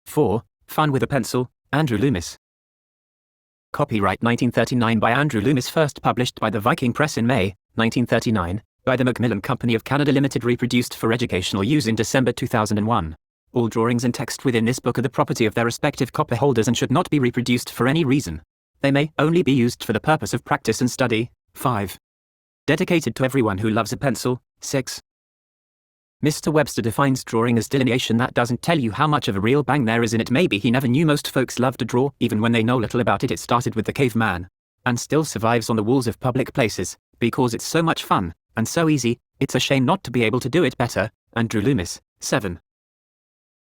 4. Fun with a Pencil, Andrew Loomis. Copyright 1939 by Andrew Loomis, first published by the Viking Press in May, 1939, by the Macmillan Company of Canada Limited, reproduced for educational use in December 2001. All drawings and text within this book are the property of their respective copyholders and should not be reproduced for any reason. They may only be used for the purpose of practice and study. 5. Dedicated to everyone who loves a pencil. 6. Mr. Webster defines drawing as delineation that doesn't tell you how much of a real bang there is in it. Maybe he never knew most folks love to draw, even when they know little about it. It started with the caveman, and still survives on the walls of public places, because it's so much fun, and so easy. It's a shame not to be able to do it better. Andrew Loomis. 7.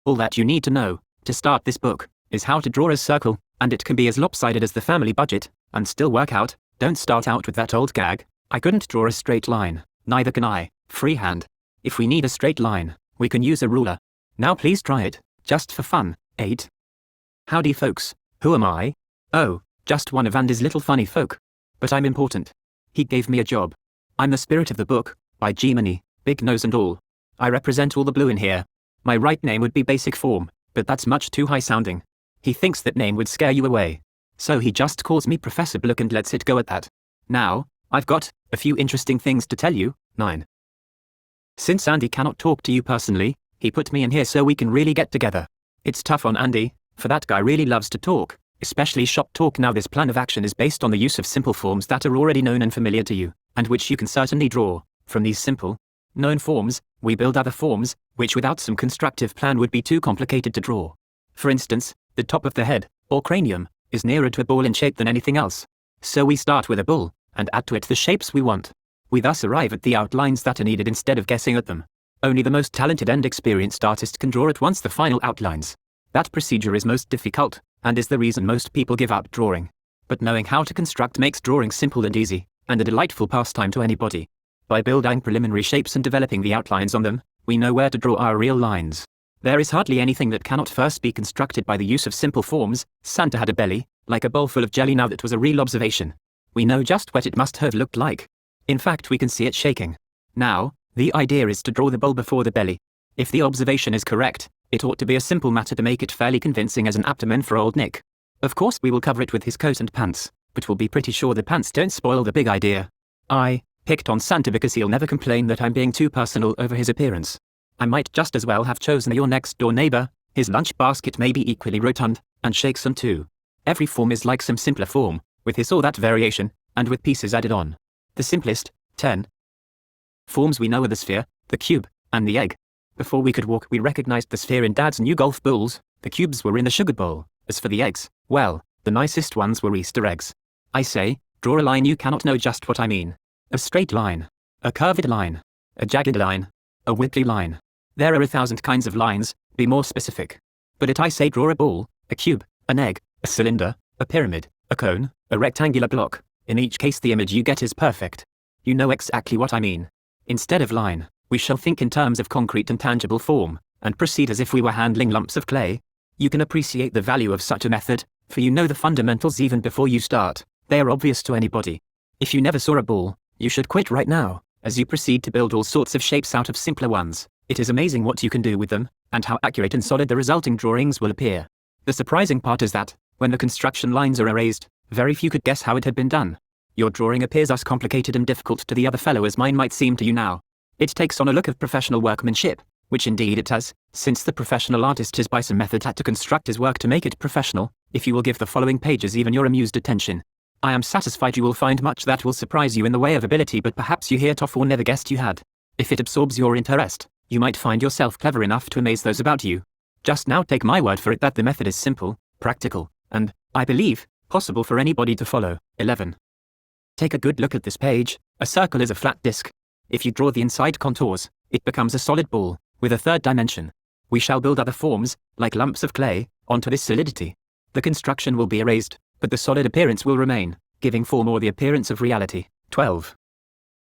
All that you need to know, to start this book, is how to draw a circle, and it can be as lopsided as the family budget, and still work out. Don't start out with that old gag, I couldn't draw a straight line, neither can I, freehand. If we need a straight line, we can use a ruler. Now please try it, just for fun. 8. Howdy folks, who am I? Oh, just one of Andy's little funny folk. But I'm important. He gave me a job. I'm the spirit of the book, by Gemini, big nose and all. I represent all the blue in here. My right name would be Basic Form, but that's much too high sounding. He thinks that name would scare you away. So he just calls me Professor Blook and lets it go at that. Now, I've got a few interesting things to tell you. 9. Since Andy cannot talk to you personally, he put me in here so we can really get together. It's tough on Andy, for that guy really loves to talk, especially shop talk. Now this plan of action is based on the use of simple forms that are already known and familiar to you, and which you can certainly draw. From these simple, known forms, we build other forms, which without some constructive plan would be too complicated to draw. For instance, the top of the head, or cranium, is nearer to a ball in shape than anything else. So we start with a ball, and add to it the shapes we want. We thus arrive at the outlines that are needed instead of guessing at them. Only the most talented and experienced artist can draw at once the final outlines. That procedure is most difficult, and is the reason most people give up drawing. But knowing how to construct makes drawing simple and easy, and a delightful pastime to anybody. By building preliminary shapes and developing the outlines on them, we know where to draw our real lines. There is hardly anything that cannot first be constructed by the use of simple forms. Santa had a belly, like a bowl full of jelly. Now that was a real observation. We know just what it must have looked like. In fact, we can see it shaking. Now, the idea is to draw the bowl before the belly. If the observation is correct, it ought to be a simple matter to make it fairly convincing as an abdomen for Old Nick. Of course we will cover it with his coat and pants, but we'll be pretty sure the pants don't spoil the big idea. I picked on Santa because he'll never complain that I'm being too personal over his appearance. I might just as well have chosen your next door neighbor. His lunch basket may be equally rotund, and shakesome too. Every form is like some simpler form, with this or that variation, and with pieces added on. The simplest, 10 forms we know are the sphere, the cube, and the egg. Before we could walk, we recognized the sphere in Dad's new golf balls. The cubes were in the sugar bowl. As for the eggs, well, the nicest ones were Easter eggs. I say, draw a line. You cannot know just what I mean. A straight line, a curved line, a jagged line, a wiggly line. There are 1,000 kinds of lines. Be more specific. But it I say, draw a ball, a cube, an egg, a cylinder, a pyramid, a cone, a rectangular block. In each case the image you get is perfect. You know exactly what I mean. Instead of line, we shall think in terms of concrete and tangible form, and proceed as if we were handling lumps of clay. You can appreciate the value of such a method, for you know the fundamentals even before you start. They are obvious to anybody. If you never saw a ball, you should quit right now, as you proceed to build all sorts of shapes out of simpler ones. It is amazing what you can do with them, and how accurate and solid the resulting drawings will appear. The surprising part is that, when the construction lines are erased, very few could guess how it had been done. Your drawing appears as complicated and difficult to the other fellow as mine might seem to you now. It takes on a look of professional workmanship, which indeed it has, since the professional artist has by some method had to construct his work to make it professional. If you will give the following pages even your amused attention, I am satisfied you will find much that will surprise you in the way of ability, but perhaps you heard of or never guessed you had. If it absorbs your interest, you might find yourself clever enough to amaze those about you. Just now take my word for it that the method is simple, practical, and, I believe, possible for anybody to follow. 11. Take a good look at this page. A circle is a flat disc. If you draw the inside contours, it becomes a solid ball, with a third dimension. We shall build other forms, like lumps of clay, onto this solidity. The construction will be erased, but the solid appearance will remain, giving form or the appearance of reality. 12.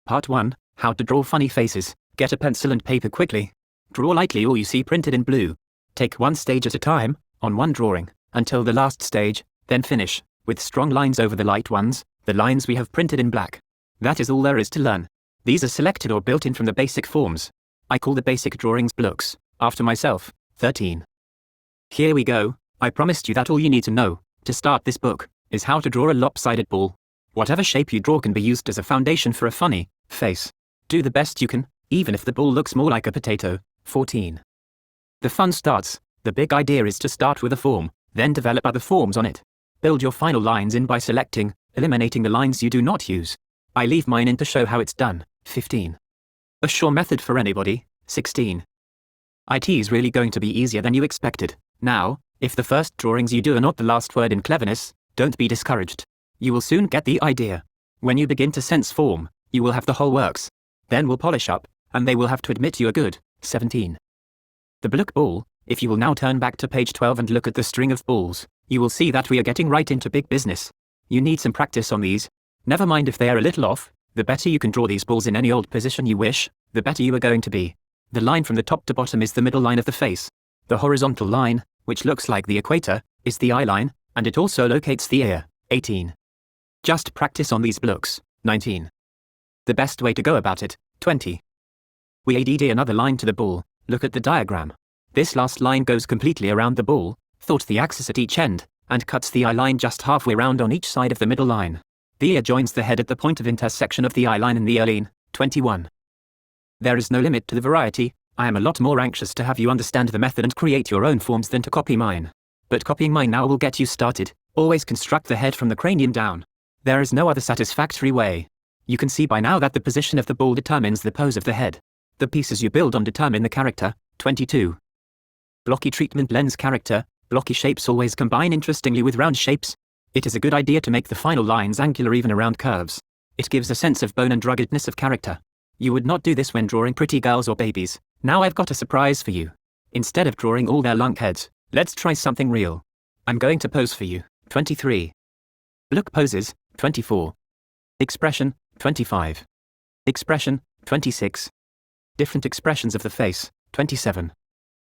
Part 1. How to draw funny faces. Get a pencil and paper quickly. Draw lightly all you see printed in blue. Take one stage at a time, on one drawing, until the last stage, then finish, with strong lines over the light ones, the lines we have printed in black. That is all there is to learn. These are selected or built in from the basic forms. I call the basic drawings blocks, after myself. 13. Here we go. I promised you that all you need to know, to start this book, is how to draw a lopsided ball. Whatever shape you draw can be used as a foundation for a funny face. Do the best you can, even if the ball looks more like a potato. 14. The fun starts. The big idea is to start with a form, then develop other forms on it. Build your final lines in by selecting, eliminating the lines you do not use. I leave mine in to show how it's done. 15. A sure method for anybody. 16. It's really going to be easier than you expected. Now, if the first drawings you do are not the last word in cleverness, don't be discouraged. You will soon get the idea. When you begin to sense form, you will have the whole works. Then we'll polish up, and they will have to admit you are good. 17. The block ball. If you will now turn back to page 12 and look at the string of balls, you will see that we are getting right into big business. You need some practice on these. Never mind if they are a little off, the better you can draw these balls in any old position you wish, the better you are going to be. The line from the top to bottom is the middle line of the face. The horizontal line, which looks like the equator, is the eye line, and it also locates the ear. 18. Just practice on these blocks. 19. The best way to go about it. 20. We add another line to the ball. Look at the diagram. This last line goes completely around the ball, thought the axis at each end, and cuts the eye line just halfway round on each side of the middle line. The ear joins the head at the point of intersection of the eye line and the ear line. 21. There is no limit to the variety. I am a lot more anxious to have you understand the method and create your own forms than to copy mine. But copying mine now will get you started. Always construct the head from the cranium down. There is no other satisfactory way. You can see by now that the position of the ball determines the pose of the head. The pieces you build on determine the character. 22. Blocky treatment lends character. Blocky shapes always combine interestingly with round shapes. It is a good idea to make the final lines angular even around curves. It gives a sense of bone and ruggedness of character. You would not do this when drawing pretty girls or babies. Now I've got a surprise for you. Instead of drawing all their lunkheads, let's try something real. I'm going to pose for you. 23. Look poses. 24. Expression. 25. Expression. 26. Different expressions of the face. 27.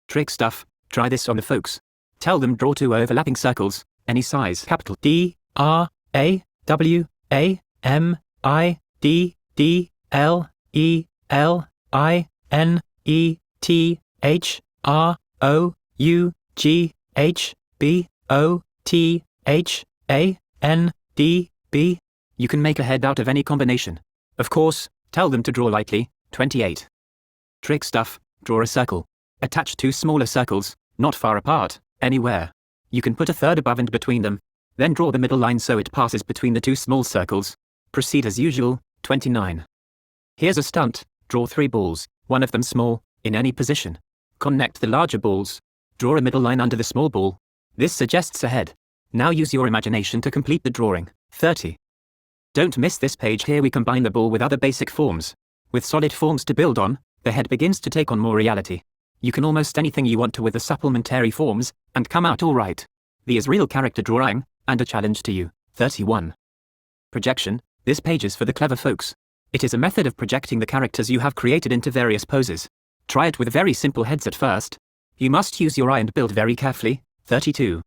Trick stuff. Try this on the folks. Tell them draw two overlapping circles, any size. Capital D, R, A, W, A, M, I, D, D, L, E, L, I, N, E, T, H, R, O, U, G, H, B, O, T, H, A, N, D, B. You can make a head out of any combination. Of course, tell them to draw lightly. 28. Trick stuff. Draw a circle. Attach two smaller circles, not far apart, anywhere. You can put a third above and between them. Then draw the middle line so it passes between the two small circles. Proceed as usual. 29. Here's a stunt. Draw three balls, one of them small, in any position. Connect the larger balls. Draw a middle line under the small ball. This suggests a head. Now use your imagination to complete the drawing. 30. Don't miss this page. Here we combine the ball with other basic forms. With solid forms to build on, the head begins to take on more reality. You can almost anything you want to with the supplementary forms, and come out all right. The is real character drawing, and a challenge to you. 31. Projection. This page is for the clever folks. It is a method of projecting the characters you have created into various poses. Try it with very simple heads at first. You must use your eye and build very carefully. 32.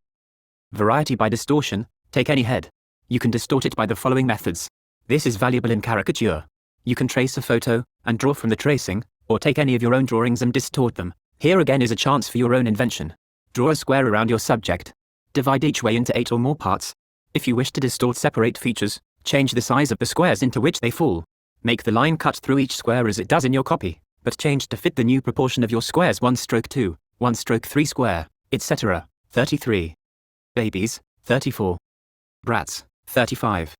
Variety by distortion. Take any head. You can distort it by the following methods. This is valuable in caricature. You can trace a photo, and draw from the tracing, or take any of your own drawings and distort them. Here again is a chance for your own invention. Draw a square around your subject. Divide each way into 8 or more parts. If you wish to distort separate features, change the size of the squares into which they fall. Make the line cut through each square as it does in your copy, but change to fit the new proportion of your squares 1 stroke 2, 1 stroke 3 square, etc. 33. Babies. 34. Brats. 35.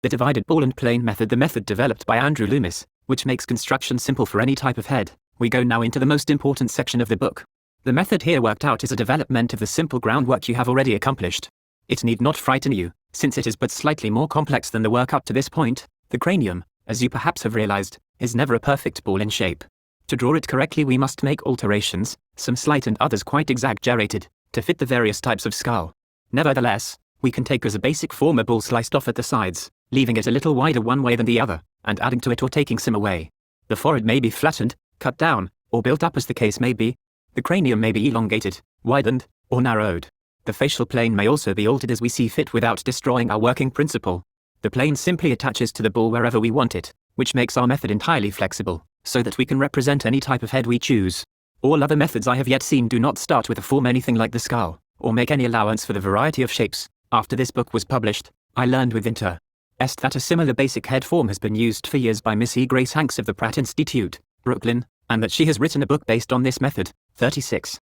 The divided ball and plane method. The method developed by Andrew Loomis, which makes construction simple for any type of head. We go now into the most important section of the book. The method here worked out is a development of the simple groundwork you have already accomplished. It need not frighten you, since it is but slightly more complex than the work up to this point. The cranium, as you perhaps have realized, is never a perfect ball in shape. To draw it correctly we must make alterations, some slight and others quite exaggerated, to fit the various types of skull. Nevertheless, we can take as a basic form a ball sliced off at the sides, leaving it a little wider one way than the other, and adding to it or taking some away. The forehead may be flattened, cut down, or built up as the case may be. The cranium may be elongated, widened, or narrowed. The facial plane may also be altered as we see fit without destroying our working principle. The plane simply attaches to the ball wherever we want it, which makes our method entirely flexible, so that we can represent any type of head we choose. All other methods I have yet seen do not start with a form anything like the skull, or make any allowance for the variety of shapes. After this book was published, I learned with interest that a similar basic head form has been used for years by Miss E. Grace Hanks of the Pratt Institute, Brooklyn, and that she has written a book based on this method. 36.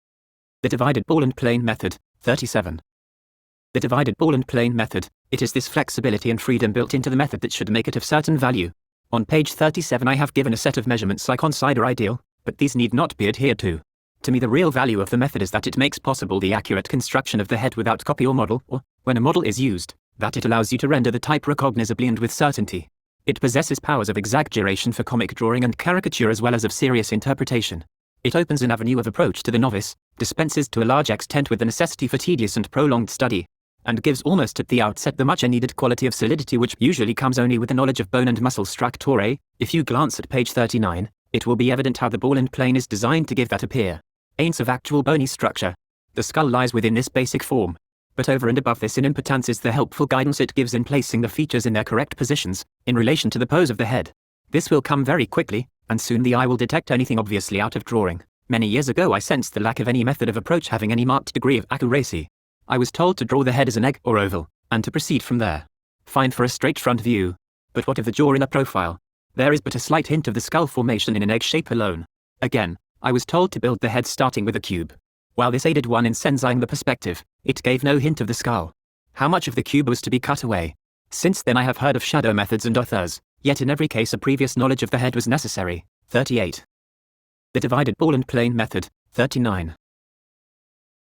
The divided ball and plane method. 37. The divided ball and plane method. It is this flexibility and freedom built into the method that should make it of certain value. On page 37 I have given a set of measurements I consider ideal, but these need not be adhered to. To me the real value of the method is that it makes possible the accurate construction of the head without copy or model, or, when a model is used, that it allows you to render the type recognizably and with certainty. It possesses powers of exaggeration for comic drawing and caricature as well as of serious interpretation. It opens an avenue of approach to the novice, dispenses to a large extent with the necessity for tedious and prolonged study, and gives almost at the outset the much-needed quality of solidity which usually comes only with the knowledge of bone and muscle structure. If you glance at page 39, it will be evident how the ball and plane is designed to give that appearance of actual bony structure. The skull lies within this basic form, but over and above this in impotence is the helpful guidance it gives in placing the features in their correct positions, in relation to the pose of the head. This will come very quickly, and soon the eye will detect anything obviously out of drawing. Many years ago I sensed the lack of any method of approach having any marked degree of accuracy. I was told to draw the head as an egg or oval, and to proceed from there. Fine for a straight front view. But what of the jaw in a profile? There is but a slight hint of the skull formation in an egg shape alone. Again, I was told to build the head starting with a cube. While this aided one in sensing the perspective, it gave no hint of the skull. How much of the cube was to be cut away? Since then I have heard of shadow methods and others, yet in every case a previous knowledge of the head was necessary. 38. The divided ball and plane method. 39.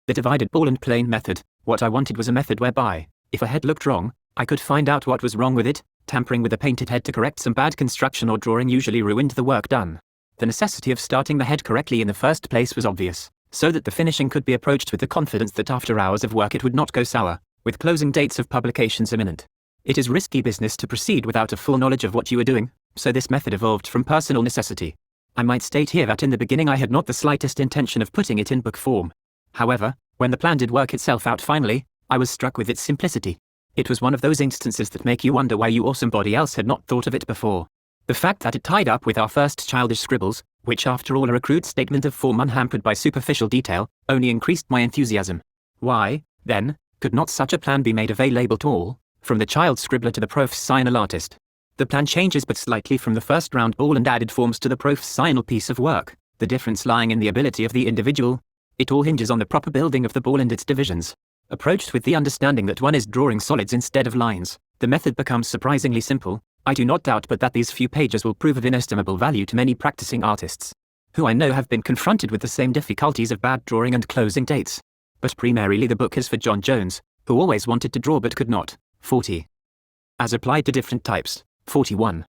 The divided ball and plane method. What I wanted was a method whereby, if a head looked wrong, I could find out what was wrong with it. Tampering with a painted head to correct some bad construction or drawing usually ruined the work done. The necessity of starting the head correctly in the first place was obvious, so that the finishing could be approached with the confidence that after hours of work it would not go sour, with closing dates of publications imminent. It is risky business to proceed without a full knowledge of what you are doing, so this method evolved from personal necessity. I might state here that in the beginning I had not the slightest intention of putting it in book form. However, when the plan did work itself out finally, I was struck with its simplicity. It was one of those instances that make you wonder why you or somebody else had not thought of it before. The fact that it tied up with our first childish scribbles, which after all are a crude statement of form unhampered by superficial detail, only increased my enthusiasm. Why, then, could not such a plan be made available to all, from the child scribbler to the professional artist? The plan changes but slightly from the first round ball and added forms to the professional piece of work, the difference lying in the ability of the individual. It all hinges on the proper building of the ball and its divisions. Approached with the understanding that one is drawing solids instead of lines, the method becomes surprisingly simple. I do not doubt but that these few pages will prove of inestimable value to many practicing artists, who I know have been confronted with the same difficulties of bad drawing and closing dates. But primarily the book is for John Jones, who always wanted to draw but could not. 40. As applied to different types. 41.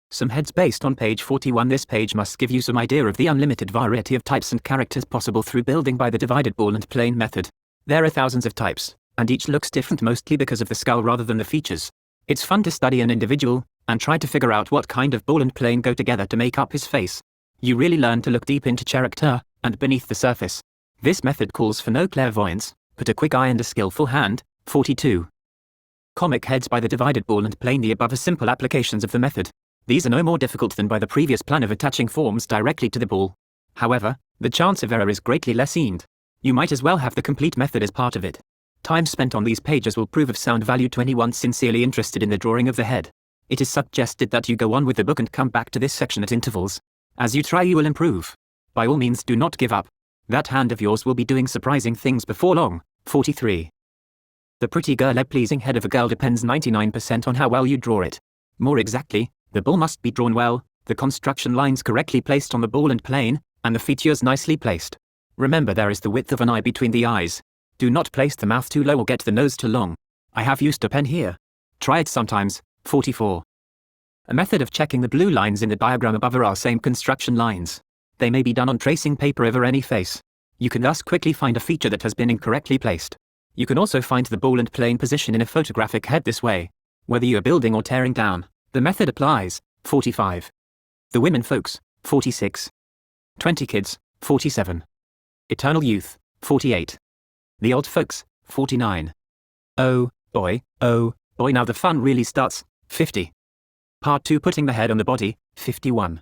Some heads based on page 41. This page must give you some idea of the unlimited variety of types and characters possible through building by the divided ball and plane method. There are thousands of types, and each looks different mostly because of the skull rather than the features. It's fun to study an individual, and try to figure out what kind of ball and plane go together to make up his face. You really learn to look deep into character, and beneath the surface. This method calls for no clairvoyance, but a quick eye and a skillful hand. 42. Comic heads by the divided ball and plane. The above are simple applications of the method. These are no more difficult than by the previous plan of attaching forms directly to the ball. However, the chance of error is greatly lessened. You might as well have the complete method as part of it. Time spent on these pages will prove of sound value to anyone sincerely interested in the drawing of the head. It is suggested that you go on with the book and come back to this section at intervals. As you try you will improve. By all means do not give up. That hand of yours will be doing surprising things before long. 43. The pretty girl pleasing head of a girl depends 99% on how well you draw it. More exactly, the ball must be drawn well, the construction lines correctly placed on the ball and plane, and the features nicely placed. Remember there is the width of an eye between the eyes. Do not place the mouth too low or get the nose too long. I have used a pen here. Try it sometimes. 44. A method of checking the blue lines in the diagram above are our same construction lines. They may be done on tracing paper over any face. You can thus quickly find a feature that has been incorrectly placed. You can also find the ball and plane position in a photographic head this way. Whether you are building or tearing down, the method applies. 45. The women folks. 46. 20 kids. 47. Eternal youth. 48. The old folks. 49. Oh boy, now the fun really starts. 50. Part 2 putting the head on the body. 51.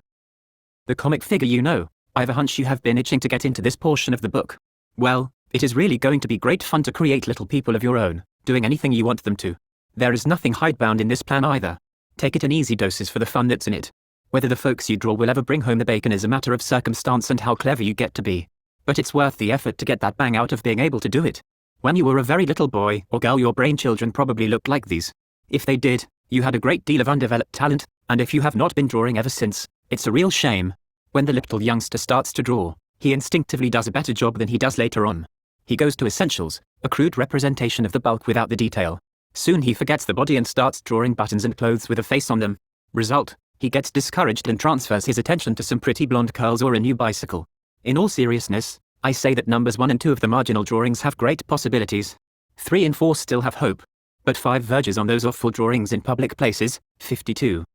The comic figure you know. I've a hunch you have been itching to get into this portion of the book. Well, it is really going to be great fun to create little people of your own, doing anything you want them to. There is nothing hidebound in this plan either. Take it in easy doses for the fun that's in it. Whether the folks you draw will ever bring home the bacon is a matter of circumstance and how clever you get to be. But it's worth the effort to get that bang out of being able to do it. When you were a very little boy or girl, your brain children probably looked like these. If they did, you had a great deal of undeveloped talent, and if you have not been drawing ever since, it's a real shame. When the little youngster starts to draw, he instinctively does a better job than he does later on. He goes to essentials, a crude representation of the bulk without the detail. Soon he forgets the body and starts drawing buttons and clothes with a face on them. Result, he gets discouraged and transfers his attention to some pretty blonde curls or a new bicycle. In all seriousness, I say that numbers 1 and 2 of the marginal drawings have great possibilities. 3 and 4 still have hope. But 5 verges on those awful drawings in public places, 52.